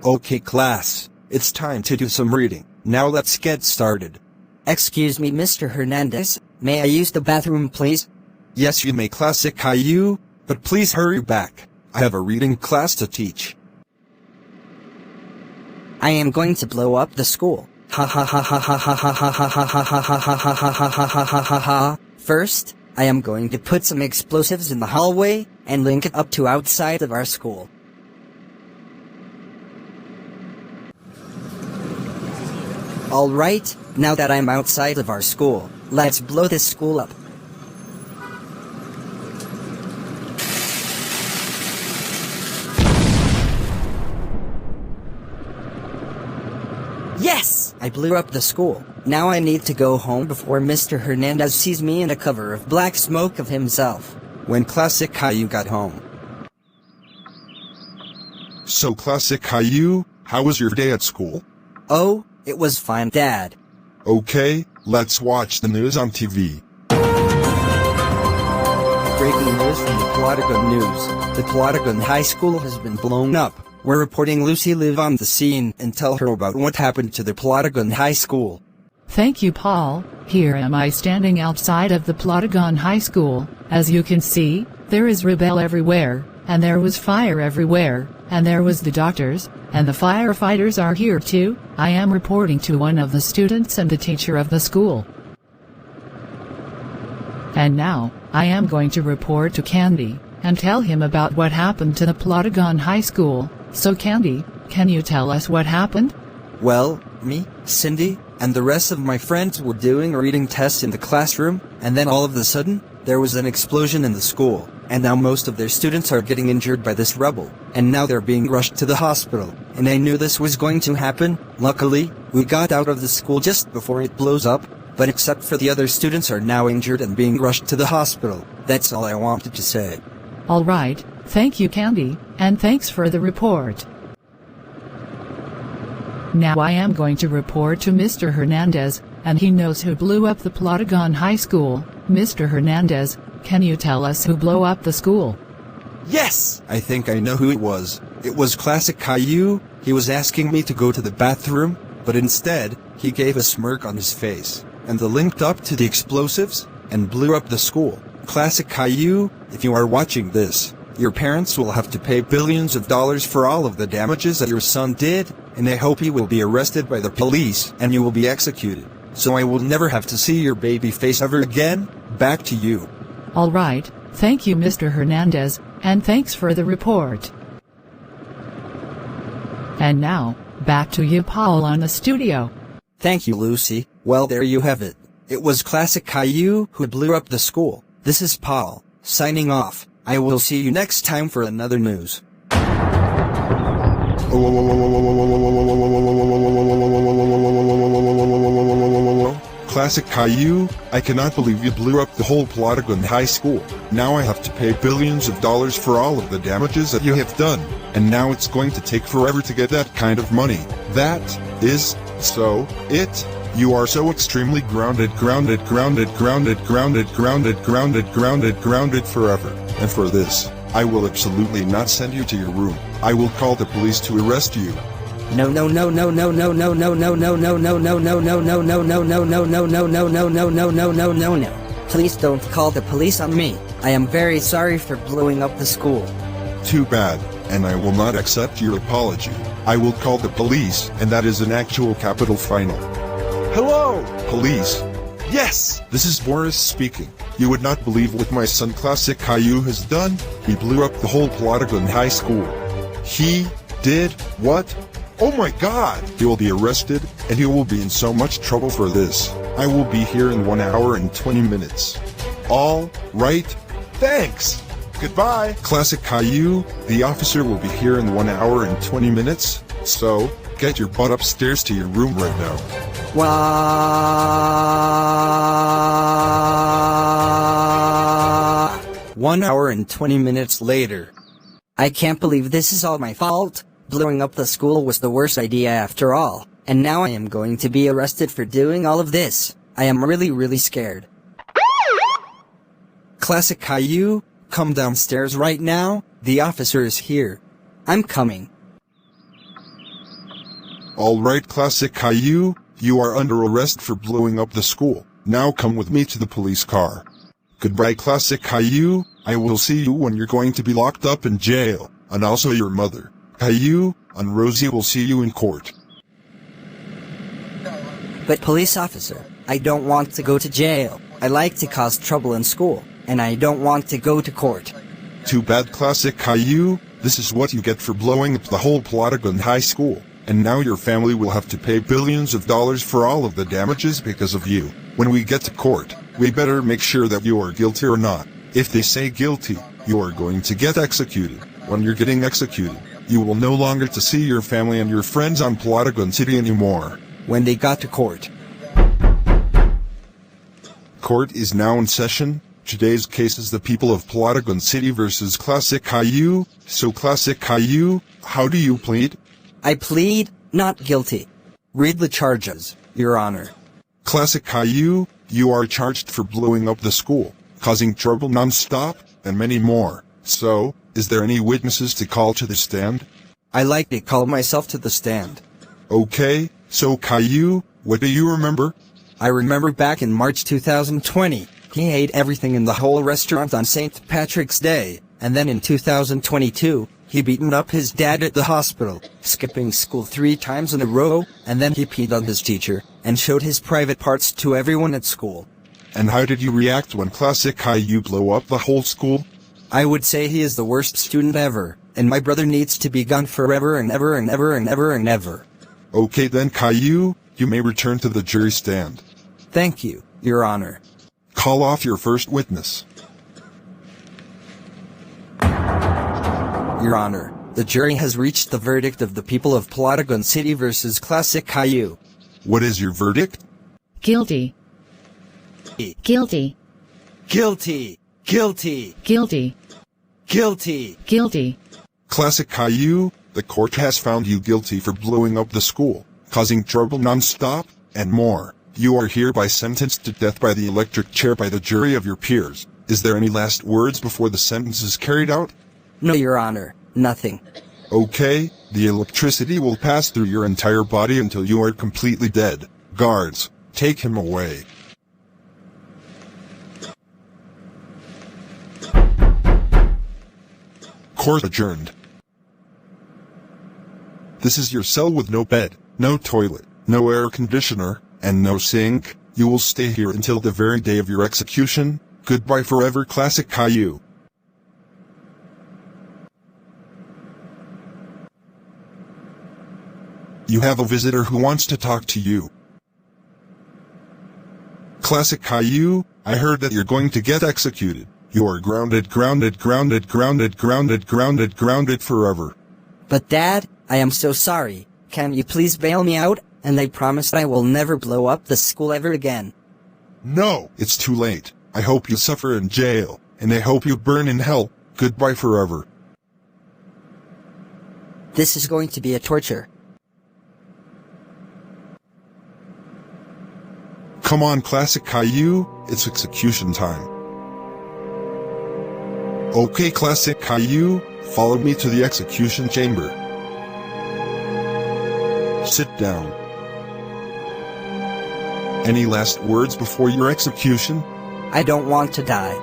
Okay class, it's time to do some reading. Now let's get started. Excuse me, Mr. Hernandez, may I use the bathroom, please? Yes, you may, Classic Caillou, but please hurry back. I have a reading class to teach. I am going to blow up the school. Ha ha ha ha ha ha ha ha ha ha ha ha ha ha ha ha ha ha ha ha. First, I am going to put some explosives in the hallway and link it up to outside of our school. Alright, now that I'm outside of our school, let's blow this school up. Yes! I blew up the school. Now I need to go home before Mr. Hernandez sees me in a cover of black smoke of himself. When Classic Caillou got home. So Classic Caillou, how was your day at school? Oh, it was fine, Dad. Okay, let's watch the news on TV. Breaking news from the Plotagon News. The Plotagon High School has been blown up. We're reporting Lucy live on the scene and tell her about what happened to the Plotagon High School. Thank you, Paul. Here am I standing outside of the Plotagon High School. As you can see, there is rebel everywhere, and there was fire everywhere, and there was the doctors, and the firefighters are here too. I am reporting to one of the students and the teacher of the school. And now, I am going to report to Candy, and tell him about what happened to the Plotagon High School. So Candy, can you tell us what happened? Well, me, Cindy, and the rest of my friends were doing a reading test in the classroom, and then all of a sudden, there was an explosion in the school, and now most of their students are getting injured by this rubble, and now they're being rushed to the hospital, and I knew this was going to happen. Luckily, we got out of the school just before it blows up, but except for the other students are now injured and being rushed to the hospital. That's all I wanted to say. Alright, thank you Candy, and thanks for the report. Now I am going to report to Mr. Hernandez, and he knows who blew up the Plotagon High School. Mr. Hernandez, can you tell us who blew up the school? Yes! I think I know who it was. It was Classic Caillou. He was asking me to go to the bathroom, but instead, he gave a smirk on his face, and the linked up to the explosives, and blew up the school. Classic Caillou, if you are watching this, your parents will have to pay billions of dollars for all of the damages that your son did, and I hope he will be arrested by the police and you will be executed. So I will never have to see your baby face ever again. Back to you. Alright, thank you Mr. Hernandez, and thanks for the report. And now, back to you Paul on the studio. Thank you, Lucy. Well, there you have it. It was Classic Caillou who blew up the school. This is Paul, signing off. I will see you next time for another news. Classic Caillou, I cannot believe you blew up the whole Plotagon High School. Now I have to pay billions of dollars for all of the damages that you have done. And now it's going to take forever to get that kind of money. That is so it. You are so extremely grounded forever. And for this, I will absolutely not send you to your room. I will call the police to arrest you. No. Please don't call the police on me. I am very sorry for blowing up the school. Too bad, and I will not accept your apology. I will call the police, and that is an actual capital final. Hello, police. Yes, this is Boris speaking. You would not believe what my son Classic Caillou has done. He blew up the whole Plotagon High School. He did what? Oh my god! He will be arrested, and he will be in so much trouble for this. I will be here in 1 hour and 20 minutes. All right, thanks! Goodbye! Classic Caillou, the officer will be here in 1 hour and 20 minutes, so get your butt upstairs to your room right now. 1 hour and 20 minutes later. I can't believe this is all my fault. Blowing up the school was the worst idea after all, and now I am going to be arrested for doing all of this. I am really scared. Classic Caillou, come downstairs right now. The officer is here. I'm coming. Alright, Classic Caillou, you are under arrest for blowing up the school. Now come with me to the police car. Goodbye, Classic Caillou, I will see you when you're going to be locked up in jail, and also your mother. Caillou, and Rosie will see you in court. But police officer, I don't want to go to jail. I like to cause trouble in school, and I don't want to go to court. Too bad, Classic Caillou, this is what you get for blowing up the whole Plotagon High School, and now your family will have to pay billions of dollars for all of the damages because of you. When we get to court, we better make sure that you are guilty or not. If they say guilty, you are going to get executed. When you're getting executed, you will no longer to see your family and your friends on Plotagon City anymore. When they got to court. Court is now in session. Today's case is the people of Plotagon City versus Classic Caillou. So Classic Caillou, how do you plead? I plead not guilty. Read the charges, Your Honor. Classic Caillou, you are charged for blowing up the school, causing trouble non-stop, and many more. So, is there any witnesses to call to the stand? I like to call myself to the stand. Okay, so Caillou, what do you remember? I remember back in March 2020, he ate everything in the whole restaurant on St. Patrick's Day, and then in 2022, he beaten up his dad at the hospital, skipping school 3 times in a row, and then he peed on his teacher, and showed his private parts to everyone at school. And how did you react when Classic Caillou blew up the whole school? I would say he is the worst student ever, and my brother needs to be gone forever and ever and ever and ever and ever. Okay then, Caillou, you may return to the jury stand. Thank you, Your Honor. Call off your first witness. Your Honor, the jury has reached the verdict of the people of Plotagon City versus Classic Caillou. What is your verdict? Guilty. Guilty. Guilty. Guilty. Guilty. Guilty. Guilty. Classic Caillou, the court has found you guilty for blowing up the school, causing trouble non-stop, and more. You are hereby sentenced to death by the electric chair by the jury of your peers. Is there any last words before the sentence is carried out? No, Your Honor, nothing. Okay, the electricity will pass through your entire body until you are completely dead. Guards, take him away. Court adjourned. This is your cell with no bed, no toilet, no air conditioner, and no sink. You will stay here until the very day of your execution. Goodbye forever, Classic Caillou. You have a visitor who wants to talk to you. Classic Caillou, I heard that you're going to get executed. You are grounded, grounded, grounded, grounded, grounded, grounded, grounded forever. But Dad, I am so sorry. Can you please bail me out? And I promise I will never blow up the school ever again. No, it's too late. I hope you suffer in jail, and I hope you burn in hell. Goodbye forever. This is going to be a torture. Come on, Classic Caillou, it's execution time. Okay, Classic Caillou, follow me to the execution chamber. Sit down. Any last words before your execution? I don't want to die.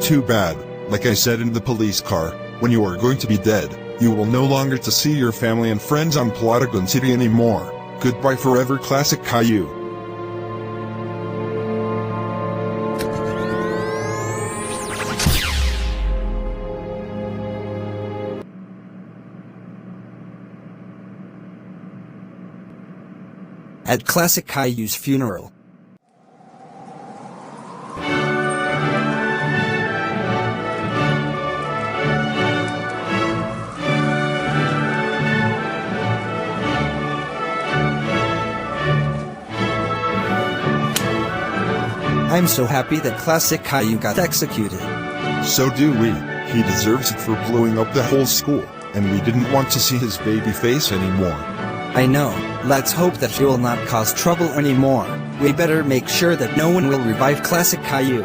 Too bad. Like I said in the police car, when you are going to be dead, you will no longer to see your family and friends on Plotagon City anymore. Goodbye forever, Classic Caillou. At Classic Caillou's funeral. I'm so happy that Classic Caillou got executed. So do we. He deserves it for blowing up the whole school, and we didn't want to see his baby face anymore. I know. Let's hope that he will not cause trouble anymore. We better make sure that no one will revive Classic Caillou.